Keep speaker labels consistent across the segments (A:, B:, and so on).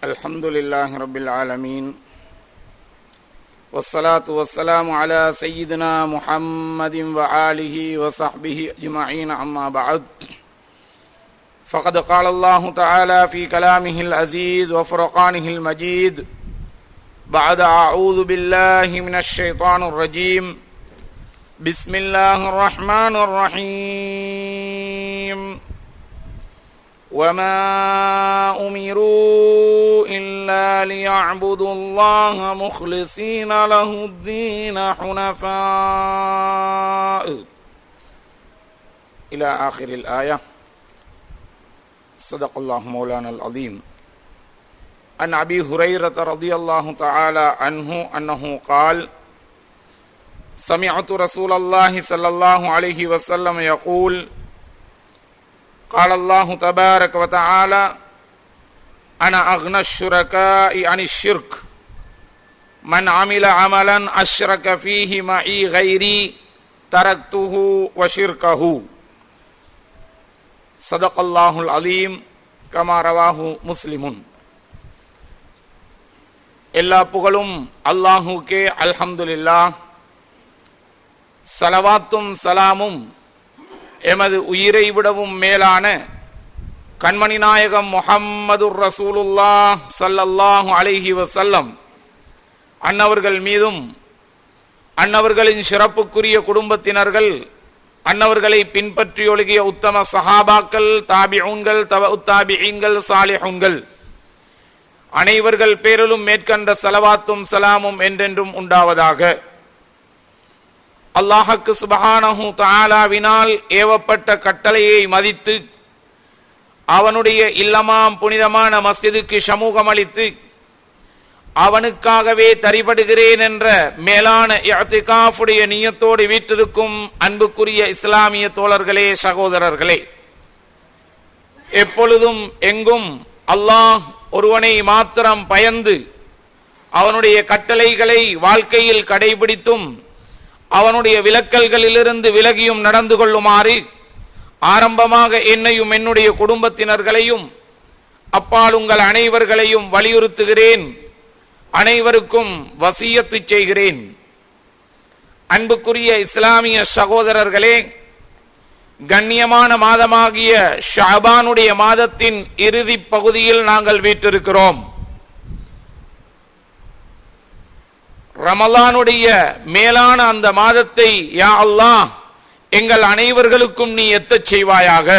A: Alhamdulillahi Rabbil Alameen. Wassalatu wassalamu ala Sayyidina Muhammadin wa alihi wa sahbihi ajma'in amma ba'd. Faqad qala Allahu ta'ala fi kalamihi al-aziz wa furqanihi al-majid. Ba'da a'udhu billahi minash shaitanir rajim. Bismillahir rahmanir rahim. وما أمروا إلا ليعبدوا الله مخلصين له الدين حنفاء إلى آخر الآية. صدق الله مولانا العظيم. عن أبي هريرة رضي الله تعالى عنه أنه قال: سمعت رسول الله صلى الله عليه وسلم يقول: قال الله تبارك وتعالى: أنا أغنى الشركاء عن الشرك من عمل عملا أشرك فيه معي غيري تركته وشركه. صدق الله العظيم كما رواه مسلم. எல்லா புகழும் அல்லாஹுக்கே. அல்ஹம்துலில்லாஹ். ஸலவாத்தும் சலாமும் எமது உயிரை விடவும் மேலான கண்மணி நாயகம் முஹம்மதுர் ரசூலுல்லாஹ் ஸல்லல்லாஹு அலைஹி வஸல்லம் அன்னவர்கள் மீதும், அன்னவர்களின் சிறப்புக்குரிய குடும்பத்தினர்கள், அன்னவர்களை பின்பற்றி ஒழுகிய உத்தம சஹாபாக்கள், தாபிஊன்கள், தபஉத் தாபிஈன்கள், சாலிஹூன்கள் அனைவர்கள் பேரிலும் மேற்கண்ட ஸலவாத்தும் சலாமும் என்றென்றும் உண்டாவதாக. அல்லாஹ்வுக்கு சுப்ஹானஹு தஆலாவினால் ஏவப்பட்ட கட்டளையை மதித்து அவனுடைய இல்லமாம் புனிதமான மஸ்ஜிதுக்கு சமூகம் அளித்து அவனுக்காகவே தரிபடுகிறேன் என்ற மேலான இஅ்திகாஃபுடைய நியத்தோடு வீற்றிருக்கும் அன்புக்குரிய இஸ்லாமிய தோழர்களே, சகோதரர்களே, எப்பொழுதும் எங்கும் அல்லாஹ் ஒருவனை மாத்திரம் பயந்து அவனுடைய கட்டளைகளை வாழ்க்கையில் கடைபிடித்தும் அவனுடைய விலக்கல்களிலிருந்து விலகியும் நடந்து கொள்ளுமாறு ஆரம்பமாக என்னையும் என்னுடைய குடும்பத்தினர்களையும் அப்பால் உங்கள் அனைவர்களையும் வலியுறுத்துகிறேன், அனைவருக்கும் வசியத்து செய்கிறேன். அன்புக்குரிய இஸ்லாமிய சகோதரர்களே, கண்ணியமான மாதமாகிய ஷஅபானுடைய மாதத்தின் இறுதி பகுதியில் நாங்கள் வீற்றிருக்கிறோம். ரமலானுடைய மேலான அந்த மாதத்தை யா அல்லாஹ் எங்கள் அனைவர்களுக்கும் நீ எத்தச் செய்வாயாக.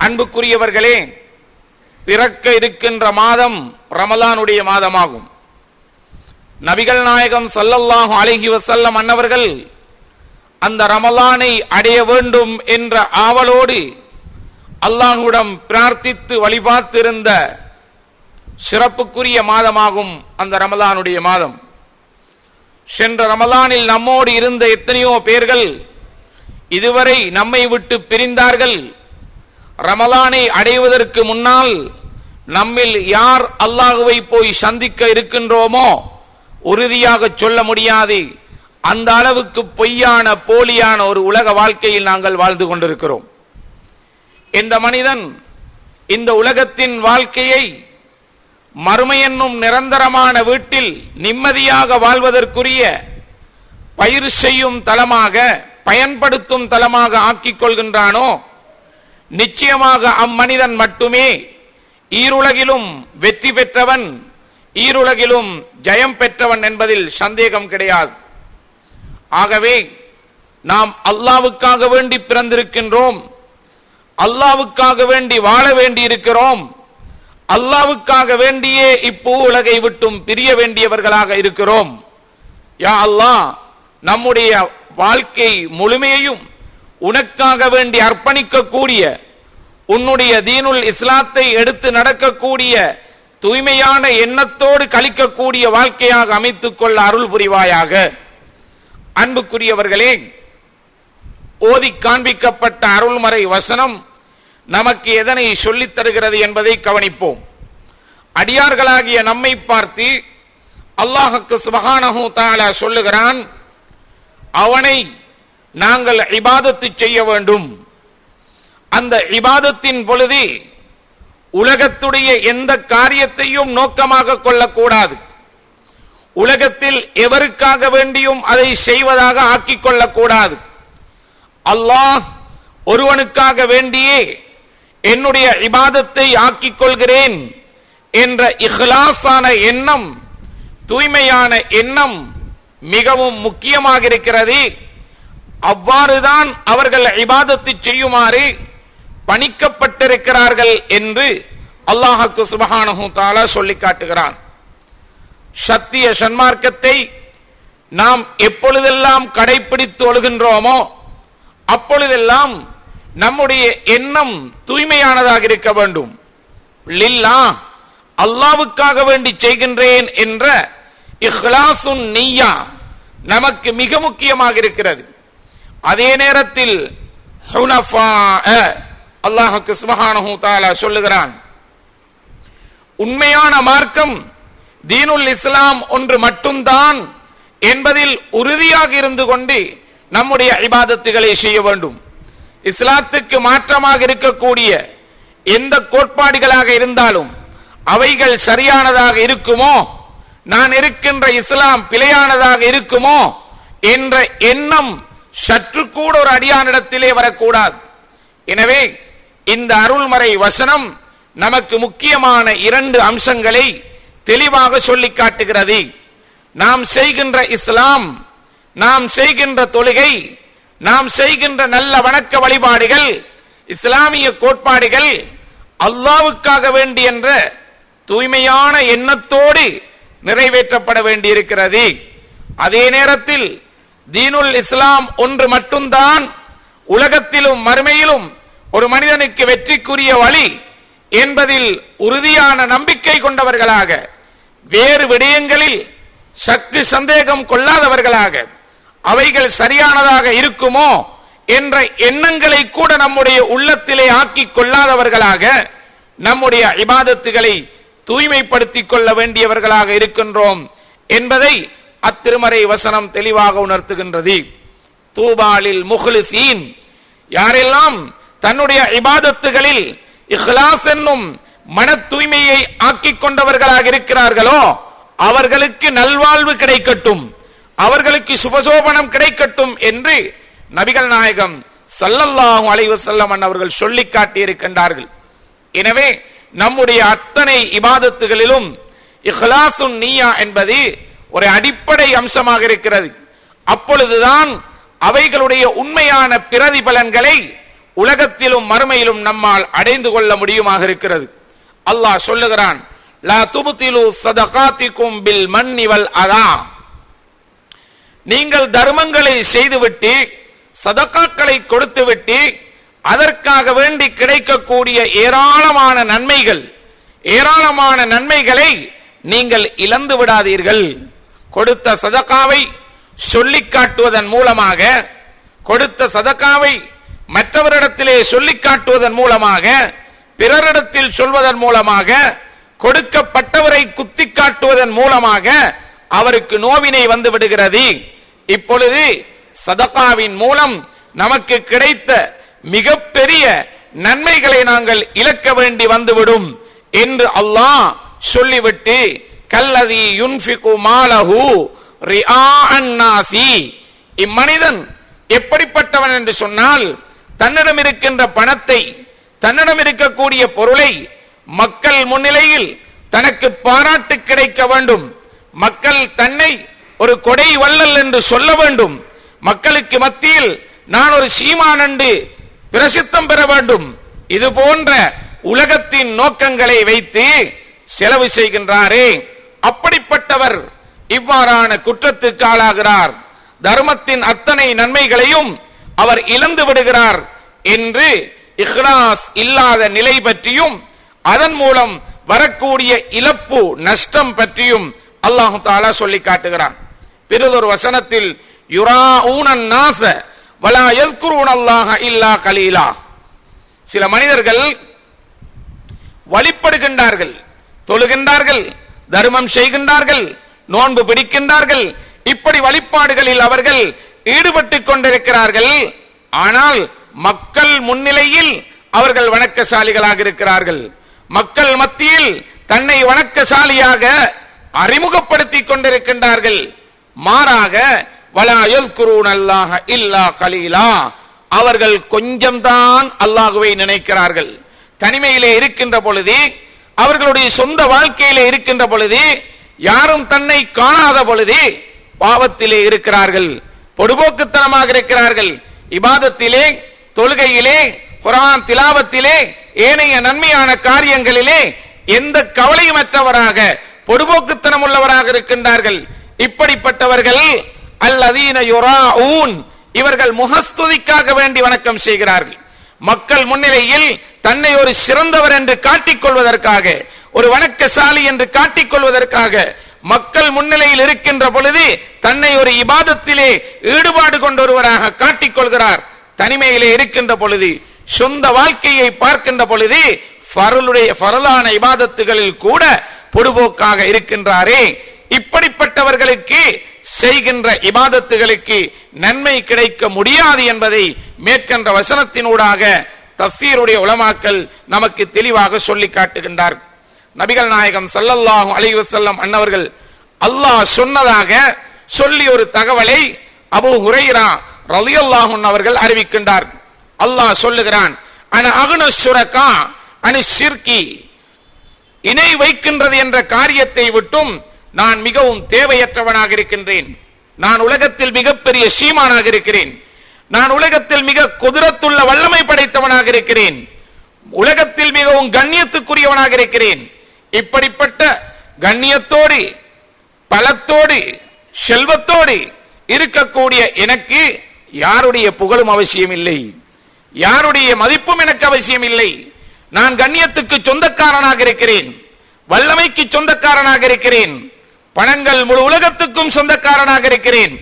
A: அன்புக்குரியவர்களே, பிறக்க இருக்கின்ற மாதம் ரமலானுடைய மாதமாகும். நபிகள் நாயகம் ஸல்லல்லாஹு அலைஹி வஸல்லம் அன்னவர்கள் அந்த ரமலானை அடைய வேண்டும் என்ற ஆவலோடு அல்லாஹ்விடம் பிரார்த்தித்து வழிபார்த்திருந்த சிறப்புக்குரிய மாதமாகும் அந்த ரமலானுடைய மாதம். சென்ற ரமலானில் நம்மோடு இருந்த எத்தனையோ பேர்கள் இதுவரை நம்மை விட்டு பிரிந்தார்கள். ரமலானை அடைவதற்கு முன்னால் நம்மில் யார் அல்லாஹுவை போய் சந்திக்க இருக்கின்றோமோ உறுதியாக சொல்ல முடியாது. அந்த அளவுக்கு பொய்யான போலியான ஒரு உலக வாழ்க்கையில் நாங்கள் வாழ்ந்து கொண்டிருக்கிறோம். இந்த மனிதன் இந்த உலகத்தின் வாழ்க்கையை மறுமை என்னும் நிரந்தரமான வீட்டில் நிம்மதியாக வாழ்வதற்குரிய பயிர் செய்யும் தலமாக, பயன்படுத்தும் தலமாக ஆக்கிக் கொள்கின்றானோ நிச்சயமாக அம்மனிதன் மட்டுமே ஈருலகிலும் வெற்றி பெற்றவன், ஈருலகிலும் ஜெயம் பெற்றவன் என்பதில் சந்தேகம் கிடையாது. ஆகவே நாம் அல்லாஹ்வுக்காக வேண்டி பிறந்திருக்கின்றோம், அல்லாஹ்வுக்காக வேண்டி வாழ வேண்டி இருக்கிறோம், அல்லாஹ்வுக்காக வேண்டியே இப்போ உலகை விட்டும் பிரிய வேண்டியவர்களாக இருக்கிறோம். யா அல்லாஹ், நம்முடைய வாழ்க்கை முழுமையையும் உனக்காக வேண்டி அர்ப்பணிக்கக்கூடிய, உன்னுடைய தீனுல் இஸ்லாத்தை எடுத்து நடக்கக்கூடிய தூய்மையான எண்ணத்தோடு கழிக்கக்கூடிய வாழ்க்கையாக அமைத்துக் கொள்ள அருள் புரிவாயாக. அன்புக்குரியவர்களே, ஓதி காண்பிக்கப்பட்ட அருள்மறை வசனம் நமக்கு எதனை சொல்லித் தருகிறது என்பதை கவனிப்போம். அடியார்களாகிய நம்மை பார்த்து அல்லாஹ்வுக்கு சுப்ஹானஹு தஆலா சொல்லுகிறான், அவனை நாங்கள் இபாதத்து செய்ய வேண்டும். அந்த இபாதத்தின் பொழுது உலகத்துடைய எந்த காரியத்தையும் நோக்கமாக கொள்ளக்கூடாது. உலகத்தில் எவருக்காக வேண்டியும் அதை செய்வதாக ஆக்கிக் கொள்ளக்கூடாது. அல்லாஹ் ஒருவனுக்காக வேண்டியே என்னுடைய இபாதத்தை ஆக்கிக் கொள்கிறேன் என்ற இஹ்லாஸான எண்ணம், தூய்மையான எண்ணம் மிகவும் முக்கியமாக இருக்கிறது. அவ்வாறுதான் அவர்கள் இபாதத்தை செய்யுமாறு பணிக்கப்பட்டிருக்கிறார்கள் என்று அல்லாஹ் சுப்ஹானஹு தஆலா சொல்லி காட்டுகிறான். சத்திய சன்மார்க்கத்தை நாம் எப்பொழுதெல்லாம் கடைபிடித்து ஒழுகின்றோமோ அப்பொழுதெல்லாம் நம்முடைய எண்ணம் தூய்மையானதாக இருக்க வேண்டும். லில்லாஹ், அல்லாஹ்வுக்காக வேண்டி செய்கின்றேன் என்ற இஹ்லாசுன் நிய்யா நமக்கு மிக முக்கியமாக இருக்கிறது. அதே நேரத்தில் ஹுனஃபா, அல்லாஹ் சுப்ஹானஹு தஆலா சொல்லுகிறான், உண்மையான மார்க்கம் தீனுல் இஸ்லாம் ஒன்று மட்டும்தான் என்பதில் உறுதியாக இருந்து கொண்டு நம்முடைய இபாதத்துகளை செய்ய வேண்டும். இஸ்லாத்துக்கு மாற்றமாக இருக்கக்கூடிய எந்த கோட்பாடுகளாக இருந்தாலும் அவைகள் சரியானதாக இருக்குமோ, நான் இருக்கின்ற இஸ்லாம் பிழையானதாக இருக்குமோ என்ற எண்ணம் சற்று கூட ஒரு அடியானிடத்திலே வரக்கூடாது. எனவே இந்த அருள்மறை வசனம் நமக்கு முக்கியமான 2 அம்சங்களை தெளிவாக சொல்லி காட்டுகிறது. நாம் செய்கின்ற இஸ்லாம், நாம் செய்கின்ற தொழுகை, நாம் செய்கின்ற நல்ல வணக்க வழிபாடுகள், இஸ்லாமிய கோட்பாடுகள் அல்லாஹ்வுக்காக வேண்டி என்ற தூய்மையான எண்ணத்தோடு நிறைவேற்றப்பட வேண்டியிருக்கிறது. அதே நேரத்தில் தீனுல் இஸ்லாம் ஒன்று மட்டும்தான் உலகத்திலும் மறுமையிலும் ஒரு மனிதனுக்கு வெற்றிக்குரிய வழி என்பதில் உறுதியான நம்பிக்கை கொண்டவர்களாக, வேறு விடயங்களில் சக்கு சந்தேகம் கொள்ளாதவர்களாக, அவைகள் சரியானதாக இருக்குமோ என்ற எண்ணங்களை கூட நம்முடைய உள்ளத்திலே ஆக்கிக் கொள்ளாதவர்களாக நம்முடைய இபாதத்துகளை தூய்மைப்படுத்திக் கொள்ள வேண்டியவர்களாக இருக்கின்றோம் என்பதை அத்திருமறை வசனம் தெளிவாக உணர்த்துகின்றது. தூபாலில் முஹ்லிசீன், யாரெல்லாம் தன்னுடைய இபாதத்துகளில் இஹ்லாஸ் என்னும் மன தூய்மையை ஆக்கிக் கொண்டவர்களாக இருக்கிறார்களோ அவர்களுக்கு நல்வாழ்வு கிடைக்கட்டும், அவர்களுக்கு சுபசோபனம் கிடைக்கட்டும் என்று நபிகள் நாயகம் ஸல்லல்லாஹு அலைஹி வஸல்லம் அவர்கள் சொல்லி காட்டியிருக்கின்றார்கள். எனவே நம்முடைய அத்தனை இபாதத்துகளிலும் இஹ்லாசுன் நிய்யா என்பது ஒரு அடிப்படை அம்சமாக இருக்கிறது. அப்பொழுதுதான் அவைகளுடைய உண்மையான பிரதிபலன்களை உலகத்திலும் மறுமையிலும் நம்மால் அடைந்து கொள்ள முடியுமாக இருக்கிறது. அல்லாஹ் சொல்லுகிறான், லா துப்திலு ஸதகாத்திக்கும் பில் மன்னி வல் அதா, நீங்கள் தர்மங்களை செய்துவிட்டு சதகாக்களை கொடுத்துவிட்டு அதற்காக வேண்டி கிடைக்கக்கூடிய ஏராளமான நன்மைகளை நீங்கள் இழந்து விடாதீர்கள். கொடுத்த சதகாவை சொல்லி காட்டுவதன் மூலமாக, கொடுத்த சதகாவை மற்றவரிடத்திலே சொல்லி காட்டுவதன் மூலமாக, பிறரிடத்தில் சொல்வதன் மூலமாக, கொடுக்கப்பட்டவரை குத்தி காட்டுவதன் மூலமாக அவருக்கு நோவினை வந்து விடுகிறது. இப்பொழுது சதகாவின் மூலம் நமக்கு கிடைத்த மிகப்பெரிய நன்மைகளை நாங்கள் இழக்க வேண்டி வந்துவிடும் என்று அல்லாஹ் சொல்லிவிட்டு, கல்லதி யுன்ஃபிகு மாலஹு ரிஆஅன் நாசி, இம்மனிதன் எப்படிப்பட்டவன் என்று சொன்னால், தன்னிடம் இருக்கின்ற பணத்தை, தன்னிடம் இருக்கக்கூடிய பொருளை மக்கள் முன்னிலையில் தனக்கு பாராட்டு கிடைக்க வேண்டும், மக்கள் தன்னை ஒரு கொடை வள்ளல் என்று சொல்ல வேண்டும், மக்களுக்கு மத்தியில் நான் ஒரு சீமான் என்று பிரசித்தம் பெற வேண்டும், இது போன்ற உலகத்தின் நோக்கங்களை வைத்து செலவு செய்கின்றாரே, அப்படிப்பட்டவர் இவ்வாறான குற்றத்துக்கு ஆளாகிறார், தர்மத்தின் அத்தனை நன்மைகளையும் அவர் இழந்து விடுகிறார் என்று இஹ்லாஸ் இல்லாத நிலை பற்றியும் அதன் மூலம் வரக்கூடிய இழப்பு நஷ்டம் பற்றியும் அல்லாஹ் தஆலா சொல்லி காட்டுகிறான். பிறதொரு வசனத்தில் யுராஊனன் நாஸ வலா யஸ்குரூனல்லாஹ இல்லா கலீலா, சில மனிதர்கள் வழிபடுகின்றார்கள், தொழுகின்றார்கள், தர்மம் செய்கின்றார்கள், நோன்பு பிடிக்கின்றார்கள், இப்படி வழிபாடுகளில் அவர்கள் ஈடுபட்டுக் கொண்டிருக்கிறார்கள். ஆனால் மக்கள் முன்னிலையில் அவர்கள் வணக்கசாலிகளாக இருக்கிறார்கள், மக்கள் மத்தியில் தன்னை வணக்கசாலியாக அறிமுகப்படுத்திக் கொண்டிருக்கின்றார்கள். மாறாக வலா யஸ்குரூனல்லாஹ இல்லா கலீலா, அவர்கள் கொஞ்சம்தான் அல்லாஹ்வை நினைக்கிறார்கள். தனிமையிலே இருக்கின்ற பொழுது, அவர்களுடைய சொந்த வாழ்க்கையிலே இருக்கின்ற பொழுது, யாரும் தன்னை காணாத பொழுது பாவத்திலே இருக்கிறார்கள், பொடுபோக்குத்தனமாக இருக்கிறார்கள். இபாதத்திலே, தொழுகையிலே, குர்ஆன் திலாவத்திலே, ஏனைய நன்மையான காரியங்களிலே எந்த கவலையுமற்றவராக பொடுபோக்குத்தனம் உள்ளவராக இருக்கின்றார்கள். இப்படிப்பட்டவர்கள் அல்லதீன யுராஊன், இவர்கள் முகஸ்துதிக்காக வேண்டி வணக்கம் செய்கிறார்கள். மக்கள் முன்னிலையில் தன்னை ஒரு சிறந்தவர் என்று காட்டிக் கொள்வதற்காக, ஒரு வணக்கசாலி என்று காட்டிக் கொள்வதற்காக, மக்கள் முன்னிலையில் இருக்கின்ற பொழுது தன்னை ஒரு இபாதத்திலே ஈடுபாடு கொண்டொருவராக காட்டிக் கொள்கிறார். தனிமையிலே இருக்கின்ற பொழுது, சொந்த வாழ்க்கையை பார்க்கின்ற பொழுது ஃபரலான இபாதத்துகளில் கூட பொடுபோக்காக இருக்கின்றாரே, இப்படிப்பட்டவர்களுக்கு செய்கின்ற இபாதத்துகளுக்கு நன்மை கிடைக்க முடியாது என்பதை மேற்கண்ட வசனத்தினூடாக தஃசீருடைய உலமாக்கள் நமக்கு தெளிவாக சொல்லி காட்டுகின்றார். நபிகள் நாயகம் ஸல்லல்லாஹு அலைஹி வஸல்லம் அன்னவர்கள் அல்லாஹ் சொன்னதாக சொல்லி ஒரு தகவலை அபூ ஹுரைரா ரலியல்லாஹு அன்ஹு அவர்கள் அறிவிக்கின்றார். அல்லாஹ் சொல்லுகிறான், அன அக்ன ஷுரகா அனி ஷிர்கி, இணை வைக்கின்றது என்ற காரியத்தை விட்டும் நான் மிகவும் தேவையற்றவனாக இருக்கின்றேன். நான் உலகத்தில் மிகப்பெரிய ஷீமானாக இருக்கிறேன். நான் உலகத்தில் மிக குதிரத்துள்ள வல்லமை படைத்தவனாக இருக்கிறேன். உலகத்தில் மிகவும் கண்ணியத்துக்குரியவனாக இருக்கிறேன். இப்படிப்பட்ட கண்ணியத்தோடு, பலத்தோடு, செல்வத்தோடு இருக்கக்கூடிய எனக்கு யாருடைய புகழும் அவசியம் இல்லை, யாருடைய மதிப்பும் எனக்கு அவசியம் இல்லை. நான் கண்ணியத்துக்கு சொந்தக்காரனாக இருக்கிறேன், வல்லமைக்கு சொந்தக்காரனாக இருக்கிறேன், பணங்கள் முழு உலகத்துக்கும் சொந்தக்காரனாக இருக்கிறேன்,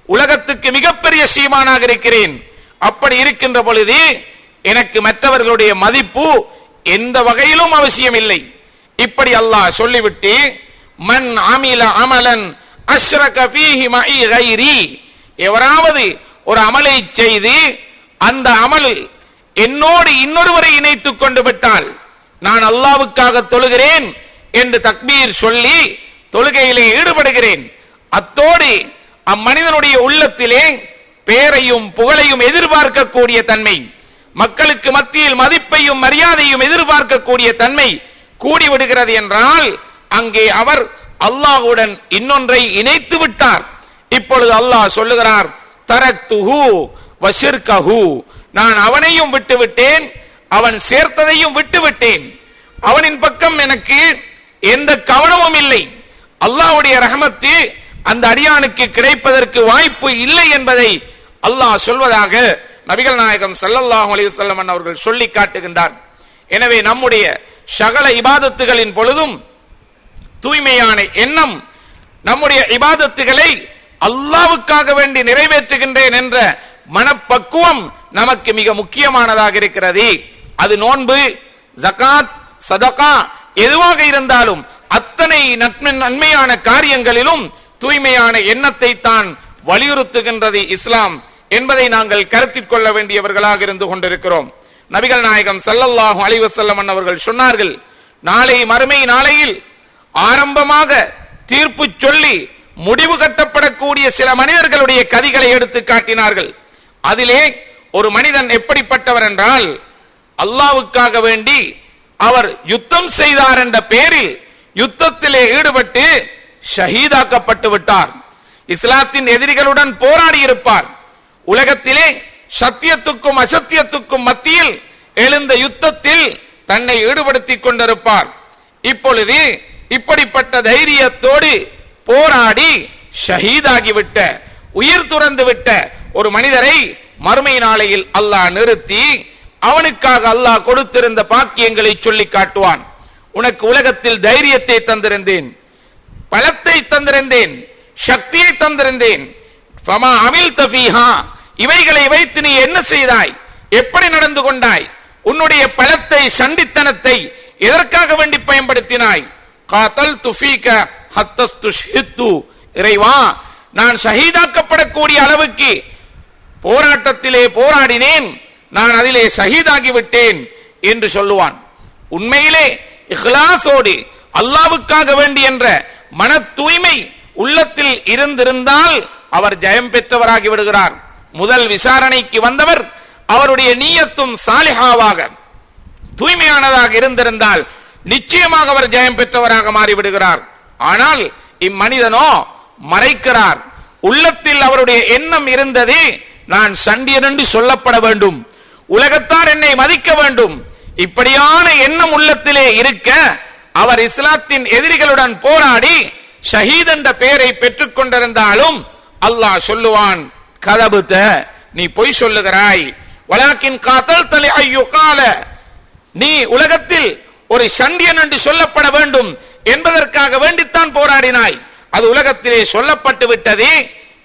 A: உலகத்துக்கு மிகப்பெரிய சீமானாக இருக்கிறேன். அப்படி இருக்கின்ற பொழுது எனக்கு மற்றவர்களுடைய மதிப்பு எந்த வகையிலும் அவசியம் இல்லை. இப்படி அல்லாஹ் சொல்லிவிட்டு, மன் அமில அமலன் அஷ்ரக ஃபீஹி மஇ கைரி, எவராவது ஒரு அமலை செய்து அந்த அமல் என்னோடு இன்னொருவரை இணைத்துக் கொண்டு விட்டால், நான் அல்லாஹ்வுக்காக தொழுகிறேன் என்று தக்பீர் சொல்லி தொழுகையிலே ஈடுபடுகிறேன், அத்தோடு அம்மனிதனுடைய உள்ளத்திலே பேரையும் புகழையும் எதிர்பார்க்கக்கூடிய தன்மை, மக்களுக்கு மத்தியில் மதிப்பையும் மரியாதையும் எதிர்பார்க்கக்கூடிய தன்மை கூடிவிடுகிறது என்றால், அங்கே அவர் அல்லாஹ்வுடன் இன்னொன்றை இணைத்து விட்டார். இப்பொழுது அல்லாஹ் சொல்லுகிறார், தரக்துஹு வஷிர்கஹு, நான் அவனையும் விட்டுவிட்டேன், அவன் சேர்த்ததையும் விட்டுவிட்டேன். அவனின் பக்கம் எனக்கு எந்த கவனமும் இல்லை. அல்லாஹ்வுடைய ரஹமத்து அந்த அடியானுக்கு கிடைப்பதற்கு வாய்ப்பு இல்லை என்பதை அல்லாஹ் சொல்வதாக நபிகள் நாயகம் ஸல்லல்லாஹு அலைஹி வஸல்லம் அவர்கள் சொல்லி காட்டுகின்றார். எனவே நம்முடைய சகல இபாதத்துகளின் பொழுதும் தூய்மையான எண்ணம், நம்முடைய இபாதத்துகளை அல்லாஹ்வுக்காக வேண்டி நிறைவேற்றுகின்றேன் என்ற மனப்பக்குவம் நமக்கு மிக முக்கியமானதாக இருக்கிறது. அது நோன்பு, ஜகாத், சதகா எதுவாக இருந்தாலும் அத்தனை நன்மையான காரியங்களிலும் தூய்மையான எண்ணத்தை தான் வலியுறுத்துகின்றது இஸ்லாம் என்பதை நாங்கள் கருத்தில் கொள்ள வேண்டியவர்களாக இருந்து கொண்டிருக்கிறோம். நபிகள் நாயகம் ஸல்லல்லாஹு அலைஹி வஸல்லம் அவர்கள் சொன்னார்கள், நாளை மறுமை நாளையில் ஆரம்பமாக தீர்ப்பு சொல்லி முடிவு கட்டப்படக்கூடிய சில மனிதர்களுடைய கதிகளை எடுத்து காட்டினார்கள். அதிலே ஒரு மனிதன் எப்படிப்பட்டவர் என்றால், அல்லாஹ்வுக்காக வேண்டி அவர் யுத்தம் செய்தார் என்ற பெயரில் யுத்தத்திலே ஈடுபட்டு ஷஹீதாக்கப்பட்டு விட்டார். இஸ்லாத்தின் எதிரிகளுடன் போராடி இருப்பார். உலகத்திலே சத்தியத்துக்கும் அசத்தியத்துக்கும் மத்தியில் எழுந்த யுத்தத்தில் தன்னை ஈடுபடுத்திக் கொண்டிருப்பார். இப்பொழுது இப்படிப்பட்ட தைரியத்தோடு போராடி ஷஹீதாகிவிட்ட, உயிர் துறந்து விட்ட ஒரு மனிதரை மறுமை நாளையில் அல்லாஹ் நிறுத்தி அவனுக்காக அல்லாஹ் கொடுத்திருந்த பாக்கியங்களை சொல்லி காட்டுவான். உனக்கு உலகத்தில் தைரியத்தை தந்திருந்தேன், பலத்தை தந்திருந்தேன், சக்தியை தந்திருந்தேன், ஃபமா அமில்த ஃபீஹா, இவைகளை வைத்து நீ என்ன செய்தாய், எப்படி நடந்து கொண்டாய், உன்னுடைய பலத்தை சண்டித்தனத்தை எதற்காக வேண்டி பயன்படுத்தினாய்? காதல்து ஃபீக ஹத்தஸ்துஷ்ஹித்து, இறைவா நான் ஷஹீதாக்கப்படக்கூடிய அளவுக்கு போராட்டத்திலே போராடினேன், நான் அதிலே ஷஹீதாகி விட்டேன் என்று சொல்லுவான். உண்மையிலே இஹ்லாஸோடு அல்லாஹ்வுக்காக வேண்டி என்ற மன தூய்மை உள்ளத்தில் இருந்திருந்தால் அவர் ஜெயம் பெற்றவராகி விடுகிறார். முதல் விசாரணைக்கு வந்தவர் அவருடைய நியத்தும் சாலிஹாவாக தூய்மையானதாக இருந்திருந்தால் நிச்சயமாக அவர் ஜெயம் பெற்றவராக மாறிவிடுகிறார். ஆனால் இம்மனிதனோ மறைக்கிறார். உள்ளத்தில் அவருடைய எண்ணம் இருந்தது, நான் சண்டியன் என்று சொல்லப்பட வேண்டும், உலகத்தார் என்னை மதிக்க வேண்டும். இப்படியான எண்ணம் உள்ளத்திலே இருக்க அவர் இஸ்லாத்தின் எதிரிகளுடன் போராடி ஷஹீத் என்ற பெயரை பெற்றுக் கொண்டிருந்தாலும் அல்லாஹ் சொல்லுவான், கதபுத, நீ பொய் சொல்லுகிறாய். வலாக்கின் காத்தல் தலி ஐயுகால, நீ உலகத்தில் ஒரு சண்டியன் என்று சொல்லப்பட வேண்டும் என்பதற்காக வேண்டித்தான் போராடினாய். அது உலகத்திலே சொல்லப்பட்டு விட்டது,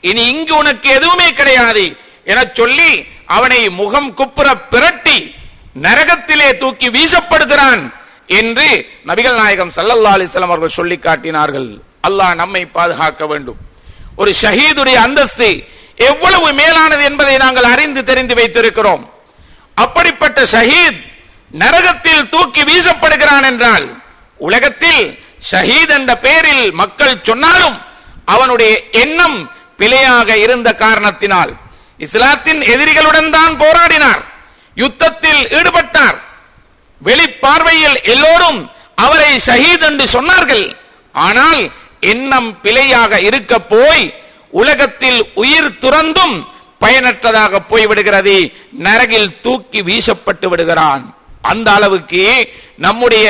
A: இனி இங்கு உனக்கு எதுவுமே கிடையாது என சொல்லி அவனை முகம் குப்புற பிரட்டி நரகத்திலே தூக்கி வீசப்படுகிறான் என்று நபிகள் நாயகம் ஸல்லல்லாஹு அலைஹி வஸல்லம் அவர்கள் சொல்லி காட்டினார்கள். அல்லாஹ் நம்மை பாதுகாக்க வேண்டும். ஒரு ஷஹீதுடைய அந்தஸ்து எவ்வளவு மேலானது என்பதை நாங்கள் அறிந்து தெரிந்து வைத்திருக்கிறோம். அப்படிப்பட்ட ஷஹீத் நரகத்தில் தூக்கி வீசப்படுகிறான் என்றால், உலகத்தில் ஷஹீத் என்ற பெயரில் மக்கள் சொன்னாலும் அவனுடைய எண்ணம் பிழையாக இருந்த காரணத்தினால் இஸ்லாத்தின் எதிரிகளுடன் தான் போராடினார், யுத்தத்தில் ஈடுபட்டார். வெளிப்பார்வையில் எல்லோரும் அவரை ஷஹீத் என்று சொன்னார்கள். ஆனால் எண்ணம் பிழையாக இருக்க போய் உலகத்தில் உயிர் துறந்தும் பயனற்றதாக போய்விடுகிறது, நரகில் தூக்கி வீசப்பட்டு விடுகிறான். அந்த அளவுக்கு நம்முடைய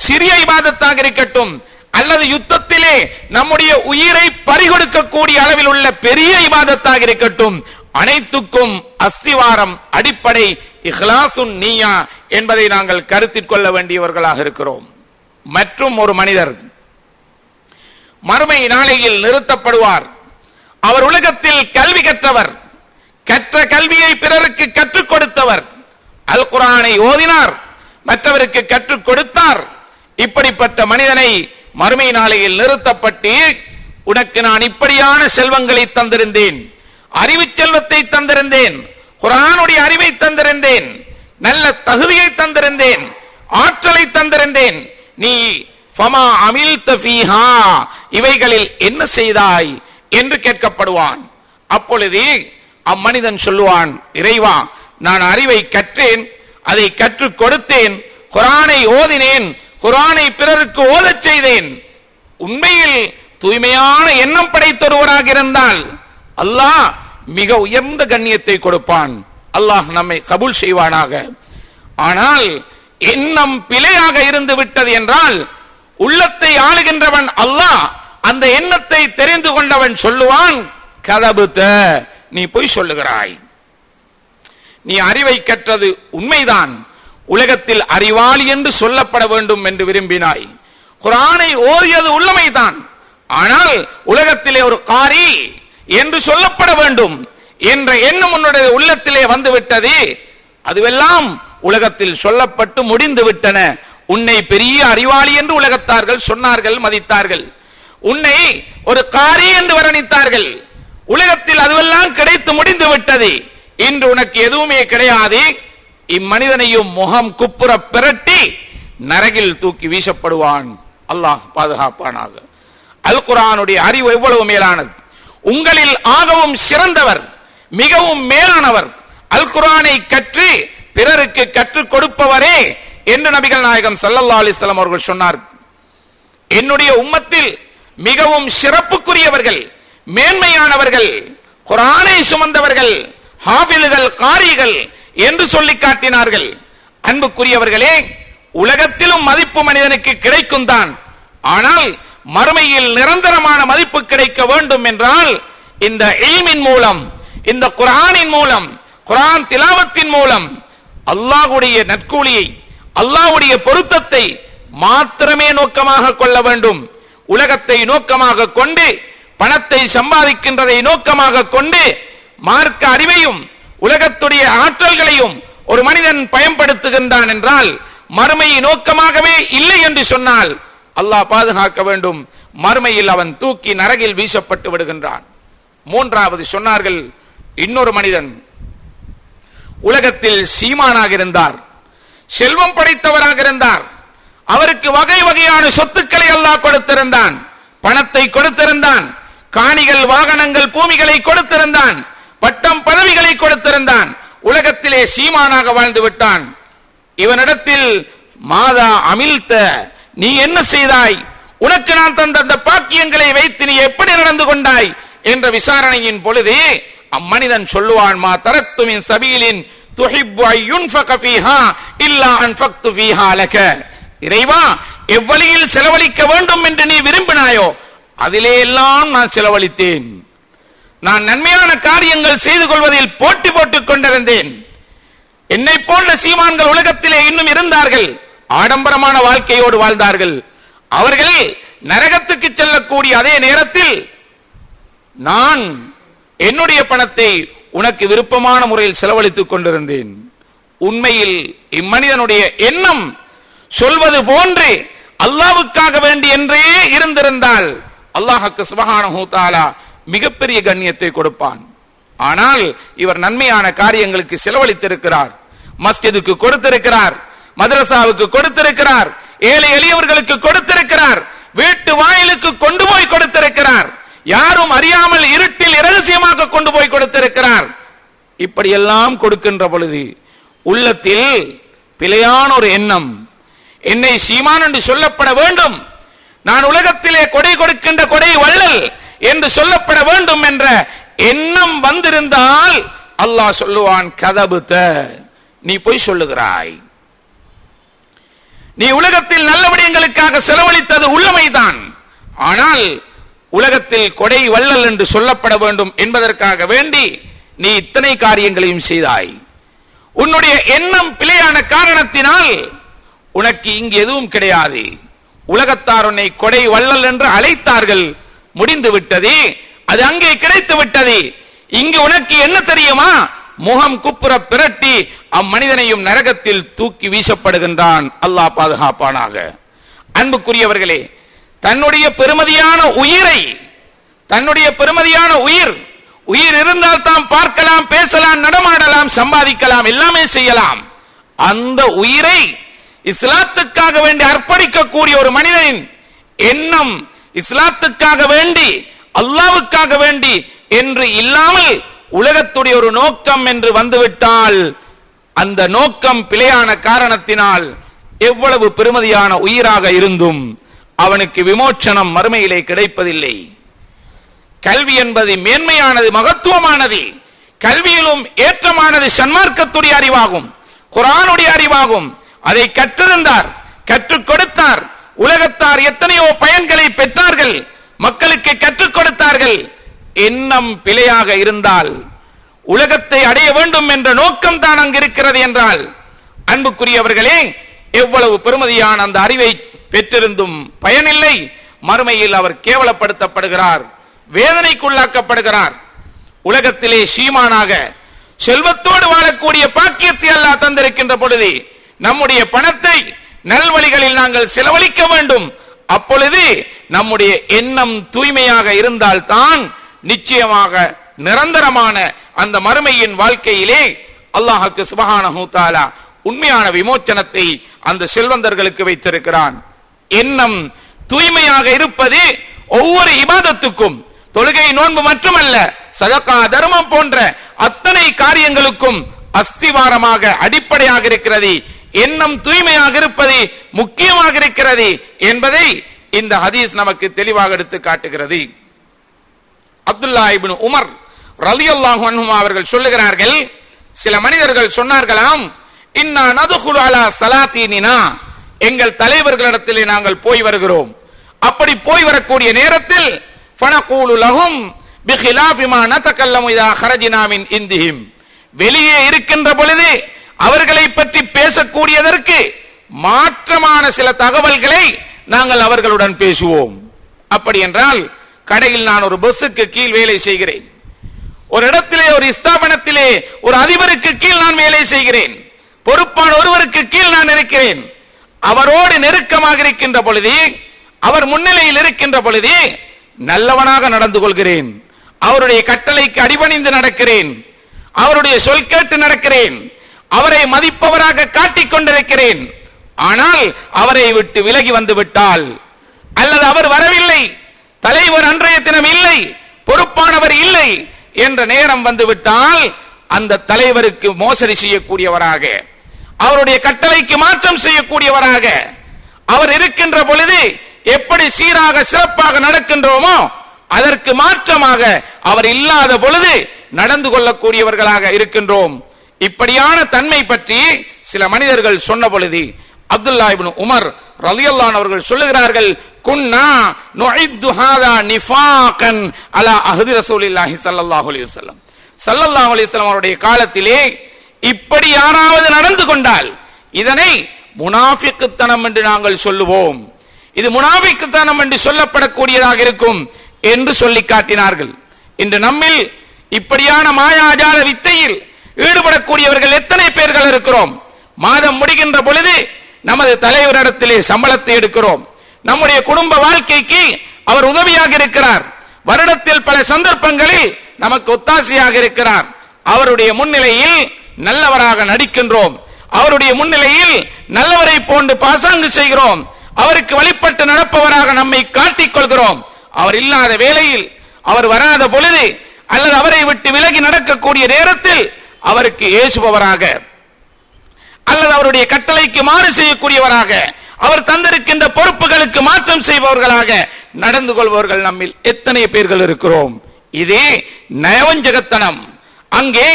A: சிறிய இபாதத்தாக இருக்கட்டும் அல்லது யுத்தத்திலே நம்முடைய உயிரை பறிகொடுக்கக்கூடிய அளவில் உள்ள பெரிய இபாதத்தாக இருக்கட்டும், அனைத்துக்கும் அஸ்திவாரம் அடிப்படை இஹ்லாசுன் நிய்யா என்பதை நாங்கள் கருத்தில் கொள்ள வேண்டியவர்களாக இருக்கிறோம். மற்றும் ஒரு மனிதர் மறுமை நாளையில் நிறுத்தப்படுவார். அவர் உலகத்தில் கல்வி கற்றவர், கற்ற கல்வியை பிறருக்கு கற்றுக் கொடுத்தவர், அல் குர்ஆனை ஓதினார், மற்றவருக்கு கற்றுக் கொடுத்தார். இப்படிப்பட்ட மனிதனை மறுமை நாளையில் நிறுத்தப்பட்டு, உனக்கு நான் இப்படியான செல்வங்களை தந்திருந்தேன், அறிவு செல்வத்தை தந்திருந்தேன், குர்ஆனுடைய அறிவை தந்திருந்தேன், நல்ல தகுதியை தந்திருந்தேன், ஆற்றலை தந்திருந்தேன், நீ ஃபமா அமில்த ஃபீஹா, இவைகளில் என்ன செய்தாய் என்று கேட்கப்படுவான். அப்பொழுது அம்மனிதன் சொல்லுவான், இறைவா, நான் அறிவை கற்றேன், அதை கற்றுக் கொடுத்தேன், குர்ஆனை ஓதினேன், குர்ஆனை பிறருக்கு ஓதச் செய்தேன். உண்மையில் தூய்மையான எண்ணம் படைத்தொருவராக இருந்தால் அல்லாஹ் மிக உயர்ந்த கண்ணியத்தை கொடுப்பான். அல்லாஹ் நம்மை கபூல் செய்வானாக. ஆனால் எண்ணம் பிழையாக இருந்து விட்டது என்றால் உள்ளத்தை ஆளுகின்றவன் அல்லாஹ், அந்த எண்ணத்தை தெரிந்து கொண்டவன் சொல்லுவான், கதபுத, நீ பொய் சொல்லுகிறாய். நீ அறிவை கற்றது உண்மைதான், உலகத்தில் அறிவாளி என்று சொல்லப்பட வேண்டும் என்று விரும்பினாய், குர்ஆனை ஓதியது உள்ளமைதான், ஆனால் உலகத்திலே ஒரு காரி என்று சொல்லப்பட வேண்டும் என்ற எண்ணம் உன்னுடைய உள்ளத்திலே வந்துவிட்டது. அதுவெல்லாம் உலகத்தில் சொல்லப்பட்டு முடிந்து விட்டன. உன்னை பெரிய அறிவாளி என்று உலகத்தார்கள் சொன்னார்கள், மதித்தார்கள். உன்னை ஒரு காரி என்று வர்ணித்தார்கள். உலகத்தில் அதுவெல்லாம் கிடைத்து முடிந்து விட்டது. இன்று உனக்கு எதுவுமே கிடையாது. இம்மனிதனையும் முகம் குப்புற பிரட்டி நரகில் தூக்கி வீசப்படுவான். அல்லாஹ் பாதுகாப்பானாக. அல் குர்ஆனுடைய அறிவு எவ்வளவு மேலானது! உங்களில் ஆகவும் சிறந்தவர், மிகவும் மேலானவர் அல் குர்ஆனை கற்று பிறருக்கு கற்றுக் கொடுப்பவரே என்று நபிகள் நாயகம் ஸல்லல்லாஹு அலைஹி வஸல்லம் அவர்கள் சொன்னார். என்னுடைய உம்மத்தில் மிகவும் சிறப்புக்குரியவர்கள், மேன்மையானவர்கள், குர்ஆனை சுமந்தவர்கள், ஹாஃபில்கள், காரிகள் என்று சொல்லி காட்டினார்கள். அன்புக்குரியவர்களே, உலகத்திலும் மதிப்பு மனிதனுக்கு கிடைக்கும் தான். ஆனால் மறுமையில் நிரந்தரமான மதிப்பு கிடைக்க வேண்டும் என்றால் இந்த இல்மின் மூலம், இந்த குர்ஆனின் மூலம், குர்ஆன் திலாவத்தின் மூலம் அல்லாஹ்வுடைய நற்கூலியை, அல்லாஹ்வுடைய பொருத்தத்தை மாத்திரமே நோக்கமாக கொள்ள வேண்டும். உலகத்தை நோக்கமாக கொண்டு, பணத்தை சம்பாதிக்கின்றதை நோக்கமாக கொண்டு, மார்க்க அறிவையும் உலகத்துடைய ஆற்றல்களையும் ஒரு மனிதன் பயன்படுத்துகின்றான் என்றால் மறுமையை நோக்கமாகவே இல்லை என்று சொன்னால் அல்லாஹ் பாதுகாக்க வேண்டும், மறுமையில் அவன் தூக்கி நரகில் வீசப்பட்டு விடுகின்றான். மூன்றாவது சொன்னார்கள், இன்னொரு மனிதன் உலகத்தில் சீமானாக இருந்தார், செல்வம் படைத்தவராக இருந்தார், அவருக்கு வகை வகையான சொத்துக்களை அல்லாஹ் கொடுத்திருந்தான், பணத்தை கொடுத்திருந்தான், காணிகள், வாகனங்கள், பூமிகளை கொடுத்திருந்தான், பட்டம் பதவிகளை கொடுத்திருந்தான். உலகத்திலே சீமானாக வாழ்ந்து விட்டான். இவனிடத்தில் மாதா அமிழ்த்த, நீ என்ன செய்தாய், உனக்கு நான் தந்த அந்த பாக்கியங்களை வைத்து நீ எப்படி நடந்து கொண்டாய் என்ற விசாரணையின் பொழுது அம்மனிதன் சொல்லுவான், மா தரத்து மின் சபீலின் துஹிப்பு அன் யுன்ஃபக ஃபீஹா இல்லா அன்ஃபக்து ஃபீஹா லக. இறைவா, எவ்வழியில் செலவழிக்க வேண்டும் என்று நீ விரும்பினாயோ அதிலே எல்லாம் நான் செலவழித்தேன். நான் நன்மையான காரியங்கள் செய்து கொள்வதில் போட்டி போட்டுக் கொண்டிருந்தேன். என்னை போன்ற சீமான்கள் உலகத்திலே இன்னும் இருந்தார்கள், ஆடம்பரமான வாழ்க்கையோடு வாழ்ந்தார்கள். அவர்கள் நரகத்துக்கு செல்லக்கூடிய அதே நேரத்தில் நான் என்னுடைய பணத்தை உனக்கு விருப்பமான முறையில் செலவழித்துக் கொண்டிருந்தேன். உண்மையில் இம்மனிதனுடைய எண்ணம் சொல்வது போன்று அல்லாஹ்வுக்காக வேண்டி என்றே இருந்திருந்தால் அல்லாஹ்வுக்கு சுப்ஹானஹு தஆலா மிகப்பெரிய கண்ணியத்தை கொடுப்பான். ஆனால் இவர் நன்மையான காரியங்களுக்கு செலவழித்திருக்கிறார், மஸ்ஜிதுக்கு கொடுத்திருக்கிறார், மதரசாவுக்கு கொடுத்திருக்கிறார், ஏழை எளியவர்களுக்கு கொடுத்திருக்கிறார், வீட்டு வாயிலுக்கு கொண்டு போய் கொடுத்திருக்கிறார், யாரும் அறியாமல் இருட்டில் இரகசியமாக கொண்டு போய் கொடுத்திருக்கிறார். இப்படியெல்லாம் கொடுக்கின்ற பொழுது உள்ளத்தில் பிழையான ஒரு எண்ணம், என்னை சீமான் என்று சொல்லப்பட வேண்டும், நான் உலகத்திலே கொடை கொடுக்கின்ற கொடை வள்ளல் என்று சொல்லப்பட வேண்டும் என்ற எண்ணம் வந்திருந்தால் அல்லாஹ் சொல்லுவான், கதபுத, நீ போய் சொல்லுகிறாய். நீ உலகத்தில் நல்ல விடயங்களுக்காக செலவழித்தது உள்ளமைதான், ஆனால் உலகத்தில் கொடை வள்ளல் என்று சொல்லப்பட வேண்டும் என்பதற்காக வேண்டி நீ இத்தனை காரியங்களையும் செய்தாய். உன்னுடைய எண்ணம் பிழையான காரணத்தினால் உனக்கு இங்கு எதுவும் கிடையாது. உலகத்தார் உன்னை கொடை வள்ளல் என்று அழைத்தார்கள், முடிந்து விட்டது, அது அங்கே கிடைத்து விட்டது. இங்கு உனக்கு என்ன தெரியுமா, முகம் குப்புற பிரட்டி அம்மனிதனையும் நரகத்தில் தூக்கி வீசப்படுகின்றான். அல்லாஹ் பாதுகாப்பானாக. அன்புக்குரியவர்களே, தன்னுடைய பெருமதியான உயிரை, தன்னுடைய பெருமதியான உயிர் இருந்தால் தான் பார்க்கலாம், பேசலாம், நடமாடலாம், சம்பாதிக்கலாம், எல்லாமே செய்யலாம். அந்த உயிரை இஸ்லாத்துக்காக வேண்டி அர்ப்பணிக்கக்கூடிய ஒரு மனிதனின் எண்ணம் இஸ்லாத்துக்காக வேண்டி, அல்லாஹ்வுக்காக வேண்டி என்று இல்லாமல் உலகத்துடைய ஒரு நோக்கம் என்று வந்துவிட்டால் அந்த நோக்கம் பிழையான காரணத்தினால் எவ்வளவு பெருமதியான உயிராக இருந்தும் அவனுக்கு விமோச்சனம் மறுமையிலே கிடைப்பதில்லை. கல்வி என்பது மேன்மையானது, மகத்துவமானது. கல்வியிலும் ஏற்றமானது சன்மார்க்கத்துடைய அறிவாகும், குர்ஆனுடைய அறிவாகும். அதை கற்றிருந்தார், கற்றுக் கொடுத்தார். உலகத்தார் எத்தனையோ பயன்களை பெற்றார்கள், மக்களுக்கு கற்றுக் கொடுத்தார்கள். எண்ணம் பிழையாக இருந்தால், உலகத்தை அடைய வேண்டும் என்ற நோக்கம் தான் அங்கு இருக்கிறது என்றால், அன்புக்குரியவர்களே, எவ்வளவு பெருமதியான அந்த அறிவை பெற்றிருந்தும் பயனில்லை. மறுமையில் அவர் கேவலப்படுத்தப்படுகிறார், வேதனைக்குள்ளாக்கப்படுகிறார். உலகத்திலே சீமானாக செல்வத்தோடு வாழக்கூடிய பாக்கியத்தை அல்லாஹ் தந்திருக்கின்ற பொழுது நம்முடைய பணத்தை நல்வழிகளில் நாங்கள் செலவழிக்க வேண்டும். அப்பொழுது நம்முடைய எண்ணம் தூய்மையாக இருந்தால் தான் நிச்சயமாக நிரந்தரமான அந்த மறுமையின் வாழ்க்கையிலே அல்லாஹ்வுக்கு சுப்ஹானஹு தஆலா உண்மையான விமோச்சனத்தை அந்த செல்வந்தர்களுக்கு வைத்திருக்கிறான். எண்ணம் தூய்மையாக இருப்பது ஒவ்வொரு இபாதத்துக்கும், தொழுகை நோன்பு மட்டுமல்ல, சதகா தர்மம் போன்ற அத்தனை காரியங்களுக்கும் அஸ்திவாரமாக அடிப்படையாக இருக்கிறது. எண்ணம் தூய்மையாக இருப்பது முக்கியமாக இருக்கிறது என்பதை இந்த ஹதீஸ் நமக்கு தெளிவாக எடுத்து காட்டுகிறது. அப்துல்லா இப்னு உமர் ரலியல்லாஹு அன்ஹுமா அவர்கள் சொல்லுகிறார்கள், சில மனிதர்கள் சொன்னார்களாம், இன்னா நதுகுலு அலா ஸலாத்தீனினா, எங்கள் தலைவர்களிடத்திலே நாங்கள் போய் வருகிறோம். அப்படி போய் வரக்கூடிய நேரத்தில் ஃபனகூலு லஹும் பிகிலாஃபி மா நதகல்லமு இதா ஹரஜினா மின் இந்திஹிம், வெளியே இருக்கின்ற பொழுது அவர்களை பற்றி பேசக்கூடியதற்கு மாற்றமான சில தகவல்களை நாங்கள் அவர்களுடன் பேசுவோம். அப்படி என்றால், கடையில் நான் ஒரு பஸ்ஸுக்கு கீழ் வேலை செய்கிறேன், ஒரு இடத்திலே ஒரு ஸ்தாபனத்திலே ஒரு அதிபருக்கு கீழ் நான் வேலை செய்கிறேன், பொறுப்பான ஒருவருக்கு கீழ் நான் இருக்கிறேன். அவரோடு நெருக்கமாக இருக்கின்ற பொழுது, அவர் முன்னிலையில் இருக்கின்ற பொழுது நல்லவனாக நடந்து கொள்கிறேன், அவருடைய கட்டளைக்கு அடிபணிந்து நடக்கிறேன், அவருடைய சொல் கேட்டு நடக்கிறேன், அவரை மதிப்பவராக காட்டிக் கொண்டிருக்கிறேன். ஆனால் அவரை விட்டு விலகி வந்து விட்டால், அல்லது அவர் வரவில்லை, தலைவர் அன்றைய தினம் இல்லை, பொறுப்பானவர் இல்லை என்ற நேரம் வந்துவிட்டால் அந்த தலைவருக்கு மோசடி செய்யக்கூடியவராக, அவருடைய கட்டளைக்கு மாற்றம் செய்யக்கூடியவராக அவர் இருக்கின்ற பொழுது எப்படி சீராக சிறப்பாக நடக்கின்றோமோ அதற்கு மாற்றமாக அவர் இல்லாத பொழுது நடந்து கொள்ளக்கூடியவர்களாக இருக்கின்றோம். இப்படியான தன்மை பற்றி சில மனிதர்கள் சொன்ன பொழுது அப்துல்லா இப்னு உமர் ரலியல்லாஹு அன்ஹு அவர்கள் சொல்லுகிறார்கள், குன்னா நுஇத்து ஹாதா நிஃபாகன் அலா அஹ்தி ரசூலில்லாஹி ஸல்லல்லாஹு அலைஹி வஸல்லம், ஸல்லல்லாஹு அலைஹி வஸல்லம் அவருடைய காலத்திலே இப்படி யாராவது நடந்து கொண்டால் இதனை முனாஃபிக்குத்தனம் என்று நாங்கள் சொல்லுவோம், இது முனாஃபிக்குத்தனம் என்று சொல்லப்படக்கூடியதாக இருக்கும் என்று சொல்லி காட்டினார்கள். இன்று நம்மில் இப்படியான மாயாஜால வித்தையில் ஈடுபடக்கூடியவர்கள் எத்தனை பேர்கள் இருக்கிறோம்? மாதம் முடிகின்ற பொழுது நமது தலைவரிடத்திலே சம்பளத்தை எடுக்கிறோம், நம்முடைய குடும்ப வாழ்க்கைக்கு அவர் உதவியாக இருக்கிறார், வருடத்தில் பல சந்தர்ப்பங்களில் நமக்கு ஒத்தாசையாக இருக்கிறார், அவருடைய முன்னிலையில் நல்லவராக நடிக்கின்றோம், அவருடைய முன்னிலையில் நல்லவரை போன்று பாசாங்கு செய்கிறோம், அவருக்கு வழிபட்டு நடப்பவராக நம்மை காட்டிக் கொள்கிறோம். அவர் இல்லாத வேளையில், அவர் வராத பொழுது அல்லது அவரை விட்டு விலகி நடக்கக்கூடிய நேரத்தில் அவருக்கு ஏசுபவராக அல்லது அவருடைய கட்டளைக்கு மாறு செய்யக்கூடியவராக, அவர் தந்திருக்கின்ற பொறுப்புகளுக்கு மாற்றம் செய்பவர்களாக நடந்து கொள்பவர்கள் நம்மில் எத்தனை பேர்கள் இருக்கிறோம்? இதே நயவஞ்சகத்தனம். அங்கே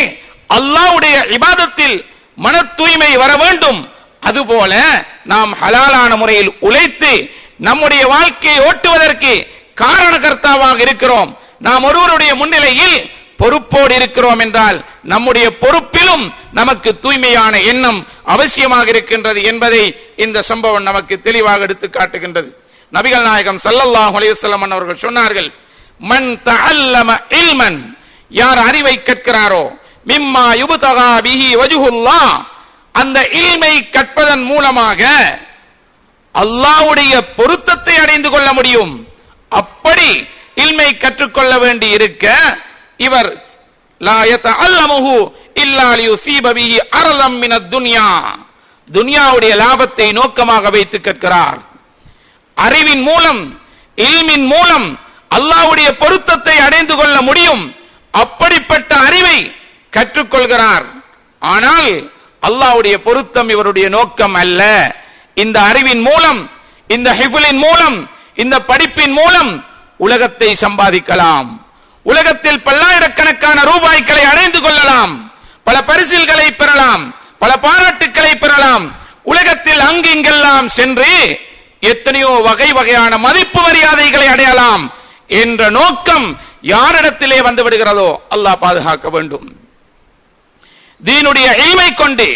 A: அல்லாஹ்வுடைய இபாதத்தில் மன தூய்மை வர வேண்டும். அதுபோல நாம் ஹலாலான முறையில் உழைத்து நம்முடைய வாழ்க்கையை ஓட்டுவதற்கு காரணகர்த்தாவாக இருக்கிறோம். நாம் ஒருவருடைய முன்னிலையில் பொறுப்போடு இருக்கிறோம் என்றால் நம்முடைய பொறுப்பிலும் நமக்கு தூய்மையான எண்ணம் அவசியமாக இருக்கின்றது என்பதை இந்த சம்பவம் நமக்கு தெளிவாக எடுத்து காட்டுகின்றது. நபிகள் நாயகம் ஸல்லல்லாஹு அலைஹி வஸல்லம் அவர்கள் சொன்னார்கள், மன் தஅல்லம இல்மன், யார் அறிவை கற்கிறாரோ, மிம்மா யுப்தகா பிஹி வஜ்ஹுல்லாஹ், அந்த இல்மை கற்பதன் மூலமாக அல்லாஹ்வுடைய பொருத்தத்தை அடைந்து கொள்ள முடியும். அப்படி இல்மை கற்றுக்கொள்ள வேண்டி இருக்க இவர் லா யதஅல்லமுஹு இல்லா லியுஸீப பிஹி அரலம் மினத் துன்யா, துன்யாவுடைய லாபத்தை நோக்கமாக வைத்து கற்கிறார். அறிவின் மூலம், இல்மின் மூலம் அல்லாஹ்வுடைய பொருத்தத்தை அடைந்து கொள்ள முடியும். அப்படிப்பட்ட அறிவை கற்றுக்கொள்கிறார். ஆனால் அல்லாஹ்வுடைய பொருத்தம் இவருடைய நோக்கம் அல்ல. இந்த அறிவின் மூலம், இந்த ஹிஃப்லின் மூலம், இந்த படிப்பின் மூலம் உலகத்தை சம்பாதிக்கலாம், உலகத்தில் பல்லாயிரக்கணக்கான ரூபாய்களை அடைந்து கொள்ளலாம், பல பரிசில்களை பெறலாம், பல பாராட்டுக்களை பெறலாம், உலகத்தில் அங்கிங்கெல்லாம் சென்று எத்தனையோ வகை வகையான மதிப்பு மரியாதைகளை அடையலாம் என்ற நோக்கம் யாரிடத்திலே வந்து விடுகிறதோ அல்லாஹ் பாதுகாக்க வேண்டும். தீனுடைய இல்மை கொண்டு,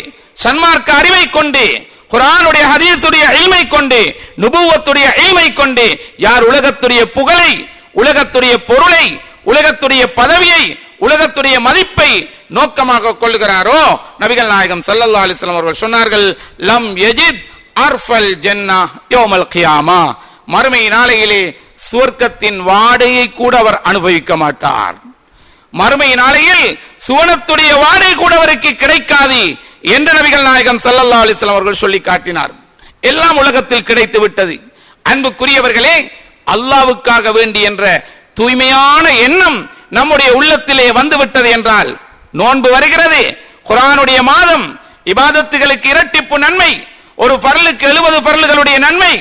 A: சன்மார்க்க அறிவை கொண்டு, குர்ஆனுடைய ஹதீஸுடைய இல்மை கொண்டு, நுபுவத்துடைய இல்மை கொண்டு யார் உலகத்துடைய புகழை, உலகத்துடைய பொருளை, உலகத்துடைய பதவியை, உலகத்துடைய மதிப்பை நோக்கமாக கொள்கிறாரோ, நபிகள் நாயகம் ஸல்லல்லாஹு அலைஹி வஸல்லம் அவர்கள் சொன்னார்கள், லம் யஜித் அர்ஃபல் ஜன்னah யௌமல் கியாமா, மறுமை நாளையிலே சுவர்க்கத்தின் வாடையை கூட அவர் அனுபவிக்க மாட்டார். மறுமை நாளையில் சுவனத்துடைய வாடை கூட அவருக்கு கிடைக்காது என்று நபிகள் நாயகம் ஸல்லல்லாஹு அலைஹி வஸல்லம் அவர்கள் சொல்லி காட்டினார். எல்லாம் உலகத்தில் கிடைத்து விட்டது. அன்புக்குரியவர்களே, அல்லாஹ்வுக்காக வேண்டி என்ற தூய்மையான எண்ணம் நம்முடைய உள்ளத்திலே வந்து விட்டது என்றால், நோன்பு வருகிறது, குர்ஆனுடைய மாதம், இபாதத்துகளுக்கு இரட்டிப்பு நன்மை, ஒரு ஃபர்லுக்கு 70 ஃபர்லுகளுடைய நன்மை,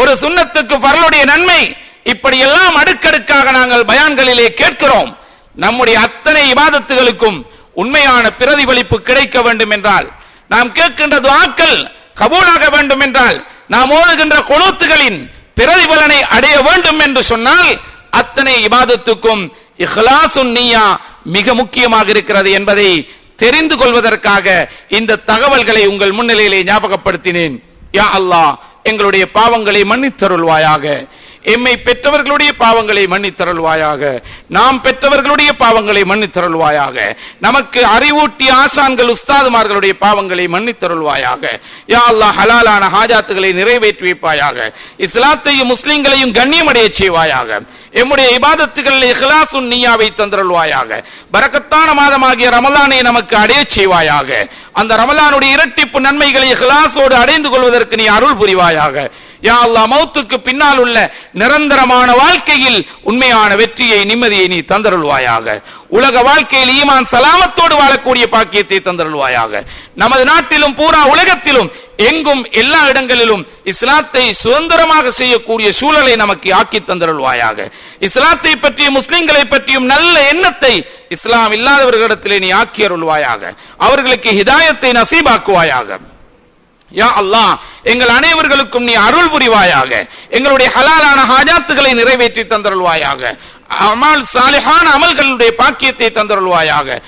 A: ஒரு சுன்னத்துக்கு ஃபர்லுடைய நன்மை, இப்படி எல்லாம் அடுக்கடுக்காக நாங்கள் பயான்களிலே கேட்கிறோம். நம்முடைய அத்தனை இபாதத்துகளுக்கும் உண்மையான பிரதிபலிப்பு கிடைக்க வேண்டும் என்றால், நாம் கேட்கின்ற துஆக்கள் கபூலாக வேண்டும் என்றால், நாம் ஓதுகின்ற குனூத்துகளின் பிரதிபலனை அடைய வேண்டும் என்று சொன்னால், அத்தனை இபாதத்துக்கும் இஹ்லாசுன் நிய்யா மிக முக்கியமாக இருக்கிறது என்பதை தெரிந்து கொள்வதற்காக இந்த தகவல்களை உங்கள் முன்னிலையிலே ஞாபகப்படுத்தினேன். யா அல்லாஹ், எங்களுடைய பாவங்களை மன்னித்தருள்வாயாக, எம்மை பெற்றவர்களுடைய பாவங்களை மன்னித்தருள்வாயாக, நாம் பெற்றவர்களுடைய பாவங்களை மன்னித்தருள்வாயாக, நமக்கு அறிவூட்டிய ஆசான்கள் உஸ்தாதுமார்களுடைய பாவங்களை மன்னித்தருள்வாயாக. யா அல்லாஹ், ஹலாலான ஹாஜாத்துகளை நிறைவேற்றி வைப்பாயாக, இஸ்லாத்தையும் முஸ்லிம்களையும் கண்ணியமடைய செய்வாயாக, எம்முடைய இபாதத்துகளில் இஹ்லாசுன் நிய்யாவை தந்தருள்வாயாக, பரக்கத்தான மாதமாகிய ரமலானை நமக்கு அடைய செய்வாயாக, அந்த ரமலானுடைய இரட்டிப்பு நன்மைகளை இஹ்லாசோடு அடைந்து கொள்வதற்கு நீ அருள் புரிவாயாக. யா அல்லாஹ், மௌத்துக்கு பின்னால் உள்ள நிரந்தரமான வாழ்க்கையில் உண்மையான வெற்றியை நிம்மதியை நீ தந்தருள்வாயாக. உலக வாழ்க்கையில் ஈமான் சலாமத்தோடு வாழக்கூடிய பாக்கியத்தை தந்தருள்வாயாக. நமது நாட்டிலும் பூரா உலகத்திலும் எங்கும் எல்லா இடங்களிலும் இஸ்லாத்தை சுதந்திரமாக செய்யக்கூடிய சூழலை நமக்கு ஆக்கி தந்தருள்வாயாக. இஸ்லாத்தை பற்றியும் முஸ்லிம்களை பற்றியும் நல்ல எண்ணத்தை இஸ்லாம் இல்லாதவர்களிடத்திலே நீ ஆக்கி அருள்வாயாக. அவர்களுக்கு ஹிதாயத்தை நசீபாக்குவாயாக. யா அல்லாஹ், எங்கள் அனைவர்களுக்கும் நீ அருள் புரிவாயாக. எங்களுடைய ஹலாலான ஹாஜாத்துகளை நிறைவேற்றி தந்தருள்வாயாக. அமல் சாலிஹான அமல்களுடைய பாக்கியத்தை தந்தருள்வாயாக.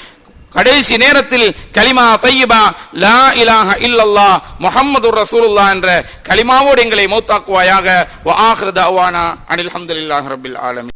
A: கடைசி நேரத்தில் கலிமா தய்யிபா லா இலாஹ இல்லல்லாஹ் முஹம்மதுர் ரசூலுல்லாஹ் என்ற கலிமாவோடு எங்களை மௌத்தாக்குவாயாக. வ ஆகிரு தஅவானா அனில் ஹம்துலில்லாஹி ரப்பில் ஆலமீன்.